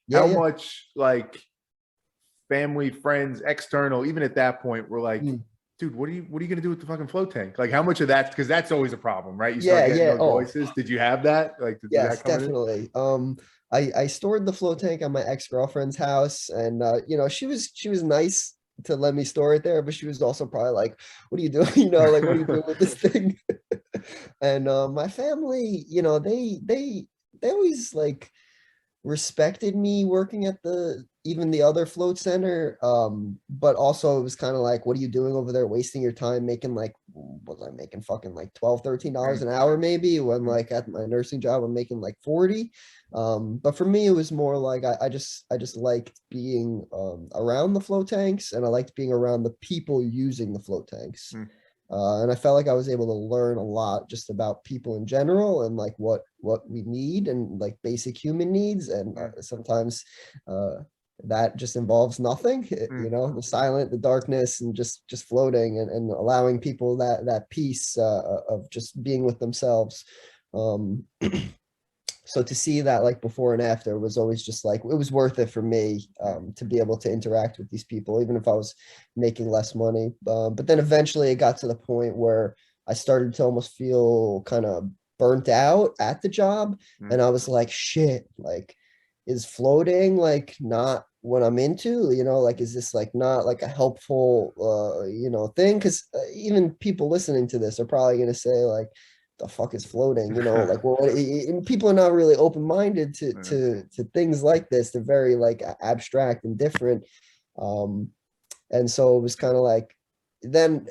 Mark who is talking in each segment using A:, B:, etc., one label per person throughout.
A: Yeah,
B: how
A: yeah.
B: much like family, friends, external, even at that point, were like,
A: Mm.
B: dude, what are you gonna do with the fucking float tank? Like, how much of that? Because that's always a problem, right? You start
A: Yeah,
B: getting
A: yeah.
B: those
A: Oh,
B: voices. Did you have that? Like, did
A: yes,
B: that come in?
A: definitely. I stored the float tank at my ex-girlfriend's house, and she was nice to let me store it there, but she was also probably like, "What are you doing? Like, what are you doing with this thing?" And my family, they always like respected me working at the even the other float center, but also it was kind of like, what are you doing over there wasting your time making like, was I making fucking like 12 $13 an hour maybe, when like at my nursing job I'm making like 40. But for me it was more like I just liked being around the float tanks, and I liked being around the people using the float tanks. And I felt like I was able to learn a lot just about people in general, and like what we need, and like basic human needs. And sometimes uh, that just involves nothing, the silent, the darkness, and just floating, and allowing people that peace of just being with themselves. Um, so to see that like before and after was always just like, it was worth it for me, to be able to interact with these people, even if I was making less money. But then eventually it got to the point where I started to almost feel kind of burnt out at the job. And I was like, shit, like, is floating like not what I'm into? Like, is this like not like a helpful thing? Because even people listening to this are probably going to say like, the fuck is floating? Like, well, and people are not really open-minded to things like this. They're very like abstract and different. um and so it was kind of like, then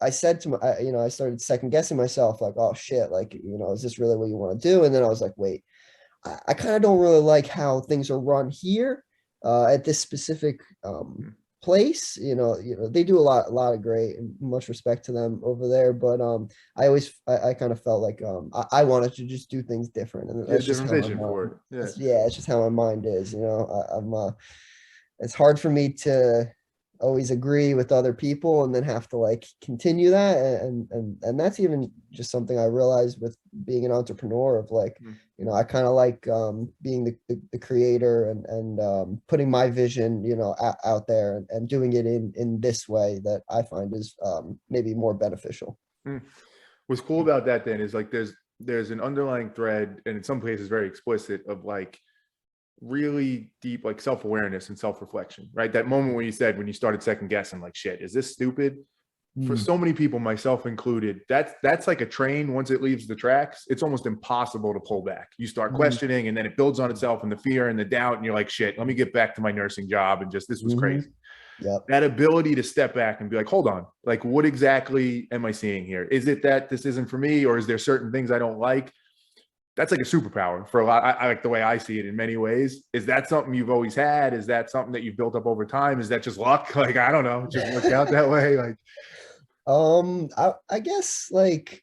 A: I said to my, I started second guessing myself, like, oh shit, like, is this really what you want to do? And then I was like, wait, I kind of don't really like how things are run here, at this specific place. They do a lot of great, and much respect to them over there. But I kind of felt like I wanted to just do things different, and
B: You had a
A: that's just
B: different
A: how my
B: vision for
A: mind.
B: it. Yeah.
A: Yeah, it's just how my mind is. I'm it's hard for me to always agree with other people and then have to like continue that, and that's even just something I realized with being an entrepreneur, of like, I kind of like being the creator, and putting my vision, out there, and doing it in this way that I find is maybe more beneficial.
B: What's cool about that then is like there's an underlying thread, and in some places very explicit, of like really deep like self-awareness and self-reflection, right? That moment when you said, when you started second guessing, like, shit, is this stupid? For
A: Mm,
B: so many people, myself included, that's like a train. Once it leaves the tracks, it's almost impossible to pull back. You start
A: mm,
B: questioning, and then it builds on itself, and the fear and the doubt, and you're like, shit, let me get back to my nursing job, and just, this was
A: mhm.
B: crazy.
A: Yep.
B: That ability to step back and be like, hold on, like, what exactly am I seeing here? Is it that this isn't for me, or is there certain things I don't like? That's like a superpower for a lot. I like the way I see it in many ways. Is that something you've always had? Is that something that you've built up over time? Is that just luck? Like, I don't know, it just worked out that way. Like,
A: I guess like,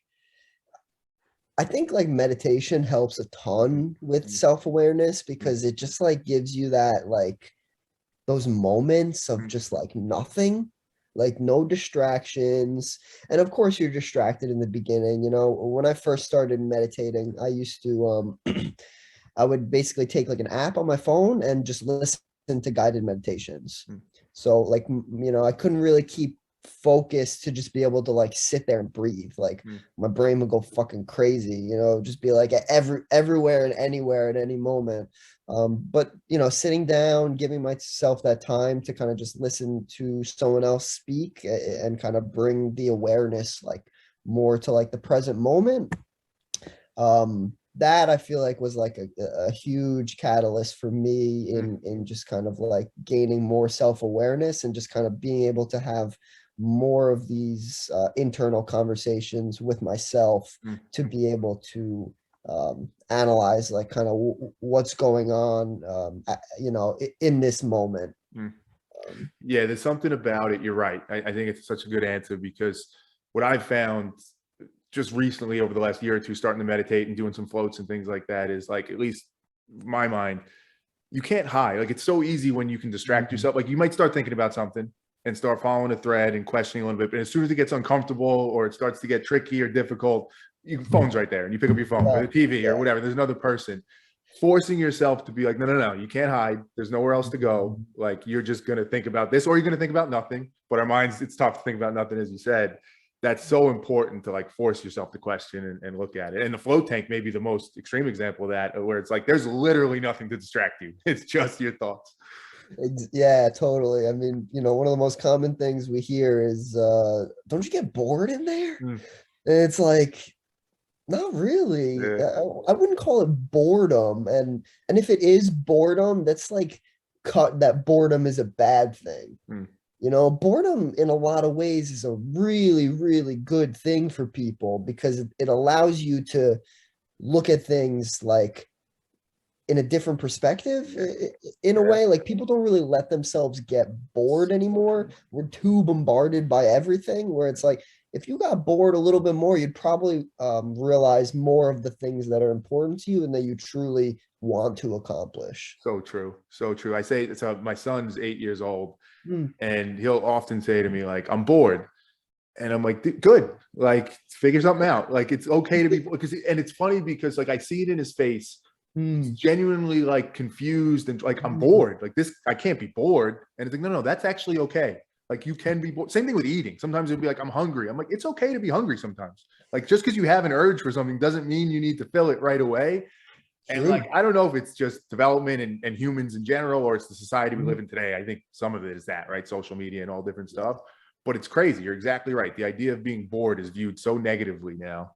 A: I think like meditation helps a ton with self-awareness, because it just like gives you that like those moments of just like nothing, like no distractions. And of course you're distracted in the beginning. When I first started meditating, I used to I would basically take like an app on my phone and just listen to guided meditations. So like, I couldn't really keep focused to just be able to like sit there and breathe. Like my brain would go fucking crazy, just be like everywhere and anywhere at any moment. But sitting down, giving myself that time to kind of just listen to someone else speak, and kind of bring the awareness like more to like the present moment. That I feel like was like a huge catalyst for me in just kind of like gaining more self-awareness, and just kind of being able to have more of these internal conversations with myself, to be able to analyze like kind of what's going on, in this moment.
B: yeah, there's something about it. You're right. I think it's such a good answer, because what I've found just recently over the last year or two, starting to meditate and doing some floats and things like that, is like, at least my mind, you can't hide. Like, it's so easy when you can distract
A: Mhm.
B: yourself. Like, you might start thinking about something and start following a thread and questioning a little bit, but as soon as it gets uncomfortable or it starts to get tricky or difficult, your phone's right there, and you pick up your phone or
A: Yeah,
B: the TV or
A: yeah.
B: whatever. There's another person. forcing yourself to be like, no, no, no, you can't hide. There's nowhere else to go. Like, you're just going to think about this, or you're going to think about nothing. But our minds, it's tough to think about nothing, as you said. That's so important to like force yourself to question and look at it. And the float tank may be the most extreme example of that, where it's like there's literally nothing to distract you. It's just your thoughts.
A: Yeah, totally. I mean, one of the most common things we hear is, don't you get bored in there?
B: Mm,
A: And it's like, not really.
B: yeah,
A: I wouldn't call it boredom. And if it is boredom, that's like cut that boredom is a bad thing.
B: mm,
A: Boredom in a lot of ways is a really, really good thing for people because it allows you to look at things like in a different perspective in a
B: yeah.
A: way. Like, people don't really let themselves get bored anymore. We're too bombarded by everything, where it's like if you got bored a little bit more, you'd probably realize more of the things that are important to you and that you truly want to accomplish.
B: So true. So true. I say, so my son's 8 years old,
A: Mm,
B: and he'll often say to me, like, I'm bored. And I'm like, good, like, figure something out. Like, it's okay to be, because, and it's funny because like I see it in his face. He's
A: mm,
B: genuinely like confused and like, I'm
A: mm.
B: bored. Like, this, I can't be bored. And it's like, no, no, that's actually okay. Like, you can be bored. Same thing with eating. Sometimes it'll be like, I'm hungry. I'm like, it's okay to be hungry sometimes. Like, just because you have an urge for something doesn't mean you need to fill it right away. And like,
A: True.
B: I don't know if it's just development and humans in general, or it's the society we
A: Mm.
B: live in today. I think some of it is that, right? Social media and all different stuff. But it's crazy. You're exactly right. The idea of being bored is viewed so negatively now.